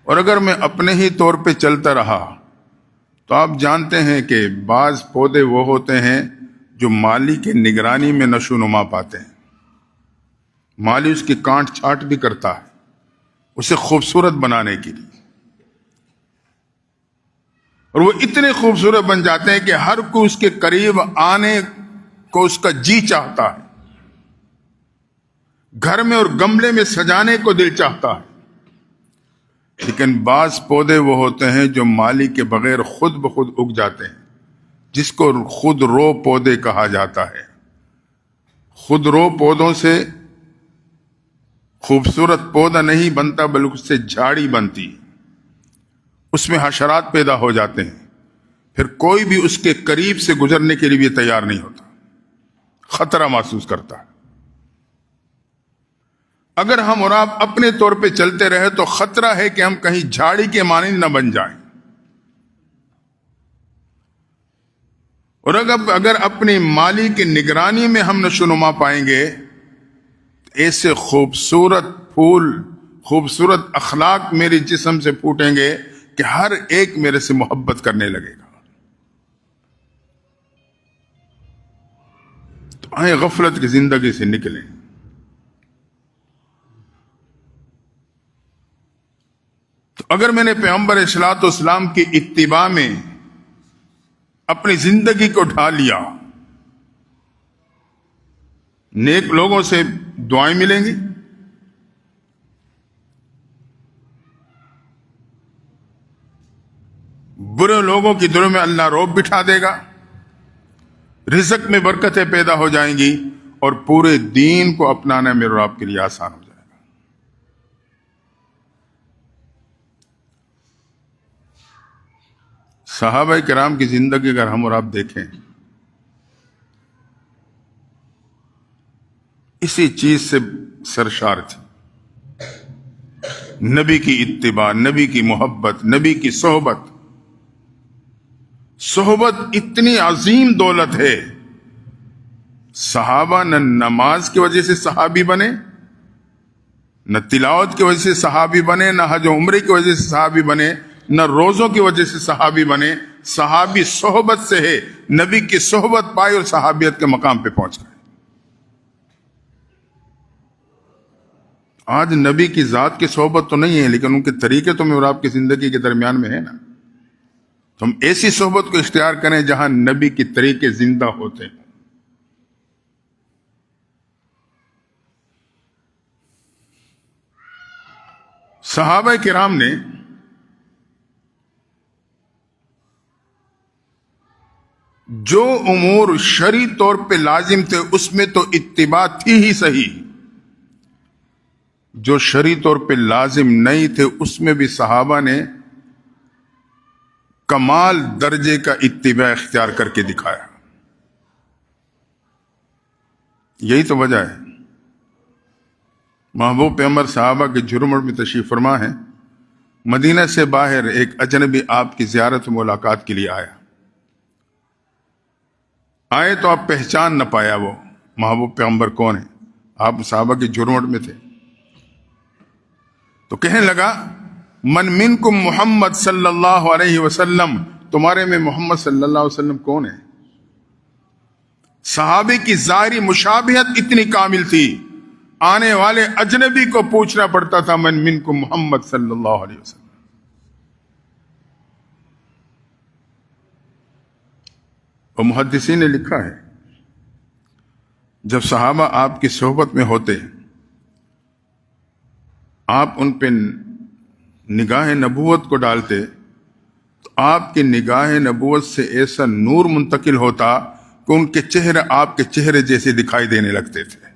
اور اگر میں اپنے ہی طور پہ چلتا رہا تو آپ جانتے ہیں کہ بعض پودے وہ ہوتے ہیں جو مالی کی نگرانی میں نشو نما پاتے ہیں. مالی اس کی کانٹ چھانٹ بھی کرتا ہے اسے خوبصورت بنانے کے لیے، اور وہ اتنے خوبصورت بن جاتے ہیں کہ ہر کوئی اس کے قریب آنے کو اس کا جی چاہتا ہے، گھر میں اور گملے میں سجانے کو دل چاہتا ہے. لیکن بعض پودے وہ ہوتے ہیں جو مالی کے بغیر خود بخود اگ جاتے ہیں، جس کو خود رو پودے کہا جاتا ہے. خود رو پودوں سے خوبصورت پودا نہیں بنتا بلکہ اس سے جھاڑی بنتی، اس میں حشرات پیدا ہو جاتے ہیں، پھر کوئی بھی اس کے قریب سے گزرنے کے لیے بھی تیار نہیں ہوتا، خطرہ محسوس کرتا ہے. اگر ہم اور آپ اپنے طور پہ چلتے رہے تو خطرہ ہے کہ ہم کہیں جھاڑی کے مانند نہ بن جائیں. اور اگر اپنی مالی کی نگرانی میں ہم نشو نما پائیں گے، ایسے خوبصورت پھول، خوبصورت اخلاق میرے جسم سے پھوٹیں گے کہ ہر ایک میرے سے محبت کرنے لگے گا. تو آئیں غفلت کی زندگی سے نکلیں. تو اگر میں نے پیغمبر اصلاۃ والسلام کی اتباع میں اپنی زندگی کو ڈھال لیا، نیک لوگوں سے دعائیں ملیں گی، برے لوگوں کی دلوں میں اللہ رعب بٹھا دے گا، رزق میں برکتیں پیدا ہو جائیں گی، اور پورے دین کو اپنانا میرے اور آپ کے لیے آسان ہو جائے گا. صحابہ کرام کی زندگی اگر ہم اور آپ دیکھیں، اسی چیز سے سرشار تھی. نبی کی اتباع، نبی کی محبت، نبی کی صحبت. صحبت اتنی عظیم دولت ہے. صحابہ نہ نماز کی وجہ سے صحابی بنے، نہ تلاوت کی وجہ سے صحابی بنے، نہ حج و عمرے کی وجہ سے صحابی بنے، نہ روزوں کی وجہ سے صحابی بنے. صحابی صحبت سے ہے، نبی کی صحبت پائی اور صحابیت کے مقام پہ پہنچ گئے. آج نبی کی ذات کی صحبت تو نہیں ہے، لیکن ان کے طریقے تو میرے اور آپ کی زندگی کے درمیان میں ہے نا. تو ہم ایسی صحبت کو اختیار کریں جہاں نبی کے طریقے زندہ ہوتے ہیں. صحابہ کرام نے جو امور شرعی طور پہ لازم تھے اس میں تو اتباع تھی ہی صحیح، جو شرعی طور پہ لازم نہیں تھے اس میں بھی صحابہ نے کمال درجے کا اتباع اختیار کر کے دکھایا. یہی تو وجہ ہے. محبوب پیغمبر صحابہ کے جھرمٹ میں تشریف فرما ہے. مدینہ سے باہر ایک اجنبی آپ کی زیارت و ملاقات کے لیے آئے تو آپ پہچان نہ پایا وہ محبوب پیغمبر کون ہے. آپ صحابہ کے جھرمٹ میں تھے تو کہنے لگا، من منکم محمد صلی اللہ علیہ وسلم، تمہارے میں محمد صلی اللہ علیہ وسلم کون ہے؟ صحابی کی ظاہری مشابہت اتنی کامل تھی، آنے والے اجنبی کو پوچھنا پڑتا تھا من منکم محمد صلی اللہ علیہ وسلم. اور محدثین نے لکھا ہے جب صحابہ آپ کی صحبت میں ہوتے آپ ان پہ نگاہ نبوت کو ڈالتے تو آپ کی نگاہ نبوت سے ایسا نور منتقل ہوتا کہ ان کے چہرے آپ کے چہرے جیسے دکھائی دینے لگتے تھے.